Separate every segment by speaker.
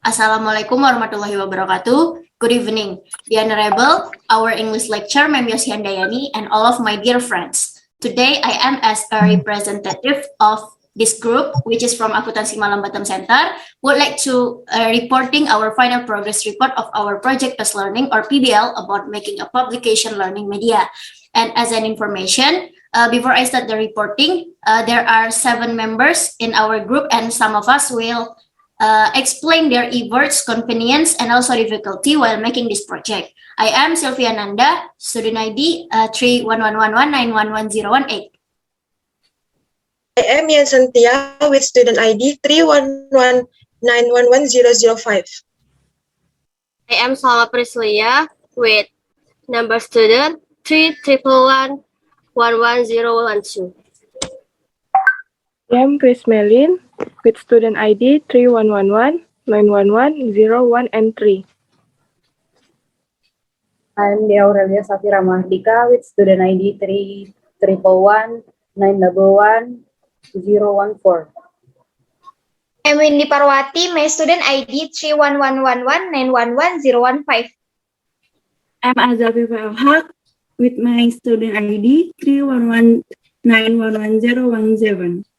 Speaker 1: Assalamualaikum warahmatullahi wabarakatuh. Good evening, the Honorable, our English lecturer, Ma'am Yosi Handayani, and all of my dear friends. Today, I am as a representative of this group, which is from Akuntansi Malam Batam Center, would like to reporting our final progress report of our project-based learning or PBL about making a publication learning media. And as an information, before I start the reporting, there are 7 members in our group, and some of us will explain their efforts, convenience, and also difficulty while making this project. I am Sylvia Nanda, student ID 31111911018.
Speaker 2: I am Yansen Tia with student ID 311911005.
Speaker 3: I am Salma Prislia with number student 311111012.
Speaker 4: I am Chris Melin with student ID 3111911001 and 3.
Speaker 5: I am Dea Aurelia Safira Mahardika with student ID 311911014.
Speaker 6: I'm Windy Parwati, my student ID 31111911015.
Speaker 7: I'm Azal Haq with my student ID 311911017.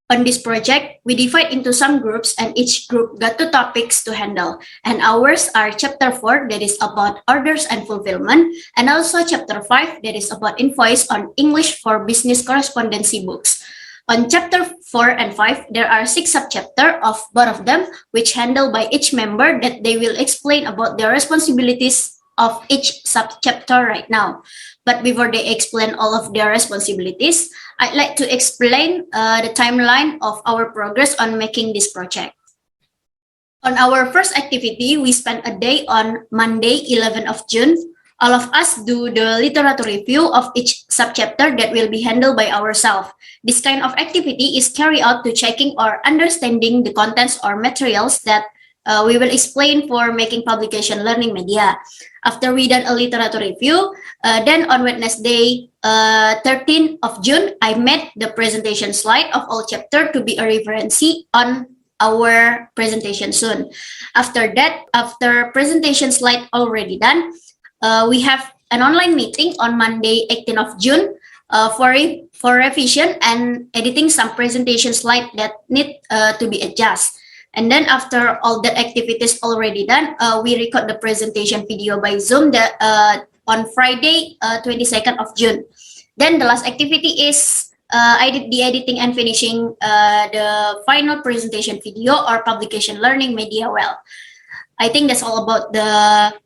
Speaker 1: On this project, we divide into some groups and each group got 2 topics to handle. And ours are chapter 4, that is about orders and fulfillment, and also chapter 5, that is about invoice on English for business correspondency books. On chapter 4 and 5, there are 6 subchapters of both of them, which handled by each member that they will explain about their responsibilities of each subchapter right now. But before they explain all of their responsibilities, I'd like to explain the timeline of our progress on making this project. On our first activity, we spent a day on Monday, 11th of June. All of us do the literature review of each subchapter that will be handled by ourselves. This kind of activity is carried out to checking or understanding the contents or materials that we will explain for making publication learning media. After we done a literature review, then on Wednesday, 13th of June, I made the presentation slide of all chapter to be a reference on our presentation soon. After that, after presentation slide already done, we have an online meeting on Monday, 18th of June for revision and editing some presentation slide that need to be adjusted. And then after all the activities already done, we record the presentation video by Zoom on Friday, 22nd of June. Then the last activity is I did the editing and finishing the final presentation video or publication learning media well. I think that's all about the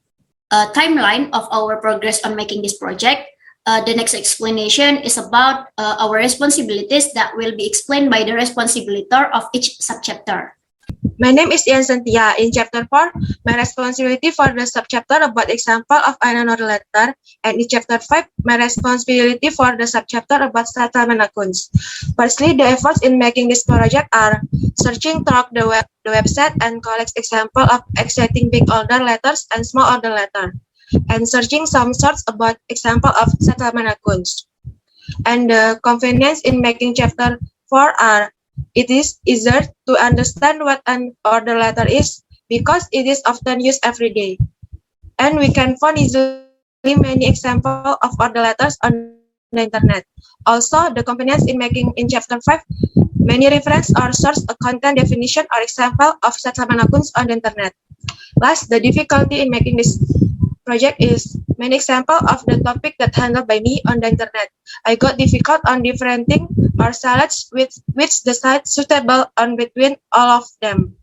Speaker 1: timeline of our progress on making this project. The next explanation is about our responsibilities that will be explained by the responsibility of each subchapter.
Speaker 2: My name is Yansen Tia. In chapter 4, my responsibility for the subchapter about example of another letter, and in chapter 5, my responsibility for the subchapter about settlement accounts. Firstly, the efforts in making this project are searching through the website and collect example of accepting big order letters and small order letter, and searching some sorts about example of settlement accounts. And the convenience in making chapter 4 are: it is easier to understand what an order letter is because it is often used every day. And we can find easily many examples of order letters on the internet. Also, the convenience in making in chapter 5, many reference or source a content definition or example of settlement accounts on the internet. Last, the difficulty in making this project is many examples of the topic that handled by me on the internet. I got difficult on differentiating or selects which the site suitable on between all of them.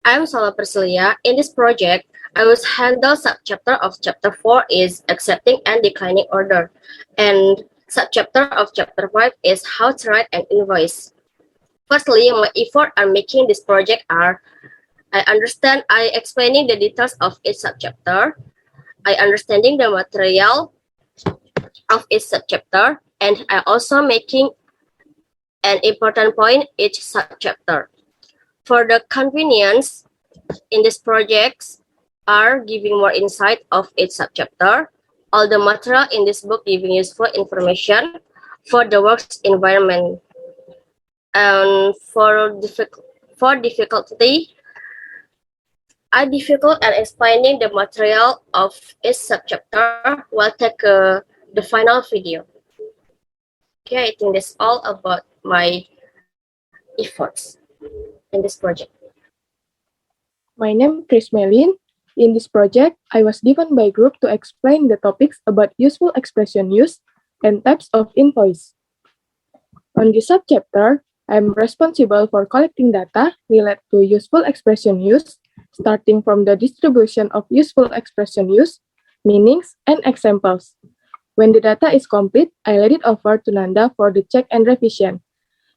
Speaker 3: I'm Salma Prislia. In this project, I will handle subchapter of chapter 4 is accepting and declining order, and subchapter of chapter 5 is how to write an invoice. Firstly, my effort on making this project are: I explaining the details of each subchapter, I understanding the material of each subchapter, and I also making an important point each subchapter. For the convenience in this project are giving more insight of each subchapter, all the material in this book giving useful information for the work's environment. And for difficulty, are difficult at explaining the material of each subchapter, we'll take the final video. Okay, I think that's all about my efforts in this project.
Speaker 4: My name is Prismelin. In this project, I was given by group to explain the topics about useful expression use and types of invoice. On this subchapter, I am responsible for collecting data related to useful expression use, starting from the distribution of useful expression use, meanings, and examples. When the data is complete, I let it over to Nanda for the check and revision.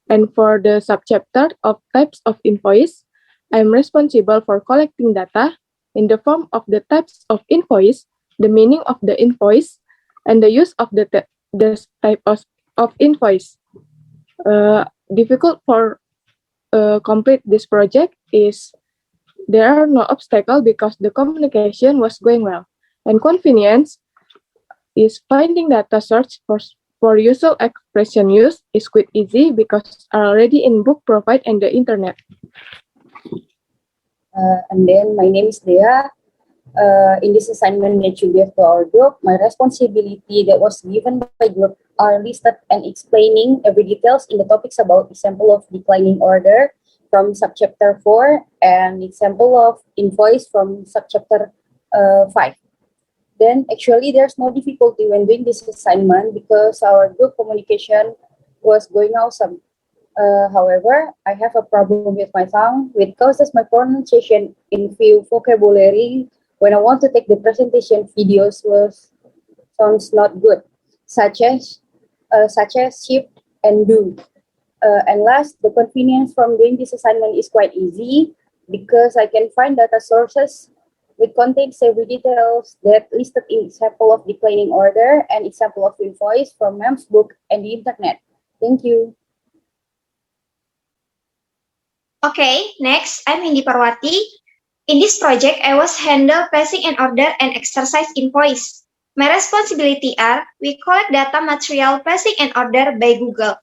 Speaker 4: And for the subchapter of types of invoice, I am responsible for collecting data in the form of the types of invoice, the meaning of the invoice, and the use of the type of invoice. Difficult for complete this project is there are no obstacle because the communication was going well. And convenience is finding data search for useful expression use is quite easy because are already in book provide and the internet.
Speaker 5: And then my name is Dea. In this assignment that you gave to our group, my responsibility that was given by group are listed and explaining every details in the topics about example of declining order from subchapter 4 and example of invoice from subchapter 5. Then actually there's no difficulty when doing this assignment because our group communication was going awesome. However, I have a problem with my tongue, which causes my pronunciation in few vocabulary when I want to take the presentation videos sounds not good, such as shift and do. And last, the convenience from doing this assignment is quite easy because I can find data sources which contains every details that listed in example of declining order and example of invoice from MEMS book and the internet. Thank you.
Speaker 6: Okay, next, I'm Indi Parwati. In this project, I was handle placing an order and exercise invoice. My responsibility are, we collect data material placing an order by Google.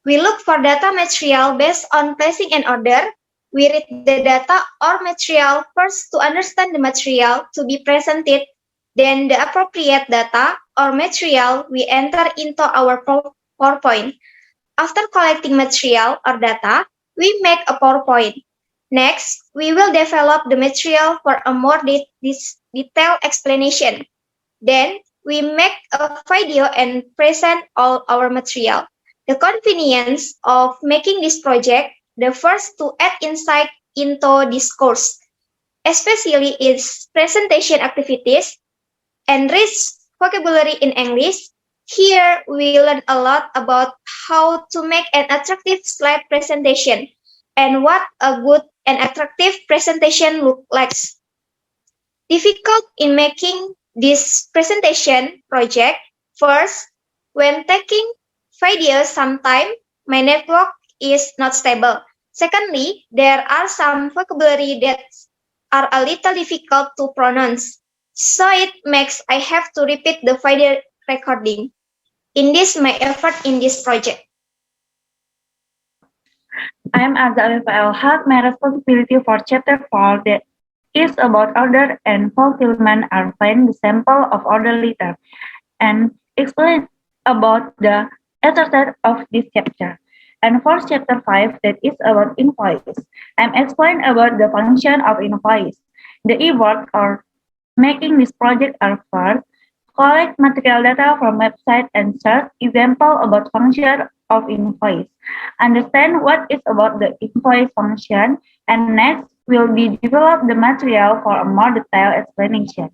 Speaker 6: We look for data material based on placing an order. We read the data or material first to understand the material to be presented. Then the appropriate data or material we enter into our PowerPoint. After collecting material or data, we make a PowerPoint. Next, we will develop the material for a more detailed explanation. Then, we make a video and present all our material. The convenience of making this project, the first to add insight into this course, especially its presentation activities, enrich vocabulary in English. Here, we learn a lot about how to make an attractive slide presentation and what a good and attractive presentation looks like. Difficult in making this presentation project. First, when taking videos, sometimes my network is not stable. Secondly, there are some vocabulary that are a little difficult to pronounce. So it makes I have to repeat the video recording. In this, my effort in this project.
Speaker 8: I am Azza Al-Haq. My responsibility for chapter 4 that is about order and fulfillment are find the sample of order letter and explain about the exercise of this chapter. And for chapter 5 that is about invoice, I'm explain about the function of invoice. The efforts or making this project are first, collect material data from website and search example about function of invoice. Understand what is about the invoice function, and next will be develop the material for a more detailed explanation.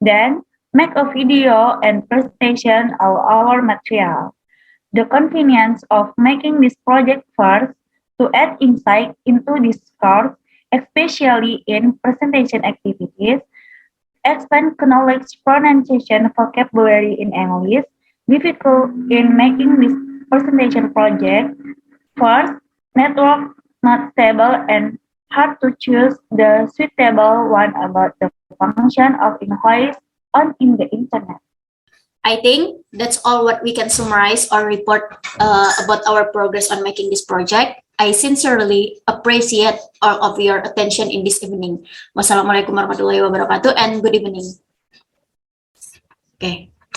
Speaker 8: Then make a video and presentation of our material. The convenience of making this project first to add insight into this course, especially in presentation activities, expand knowledge, pronunciation, vocabulary in English, difficult in making this presentation project. First, network not stable and hard to choose the suitable one about the function of invoice on in the internet.
Speaker 1: I think that's all what we can summarize or report about our progress on making this project. I sincerely appreciate all of your attention in this evening. Wassalamualaikum warahmatullahi wabarakatuh and good evening. Okay.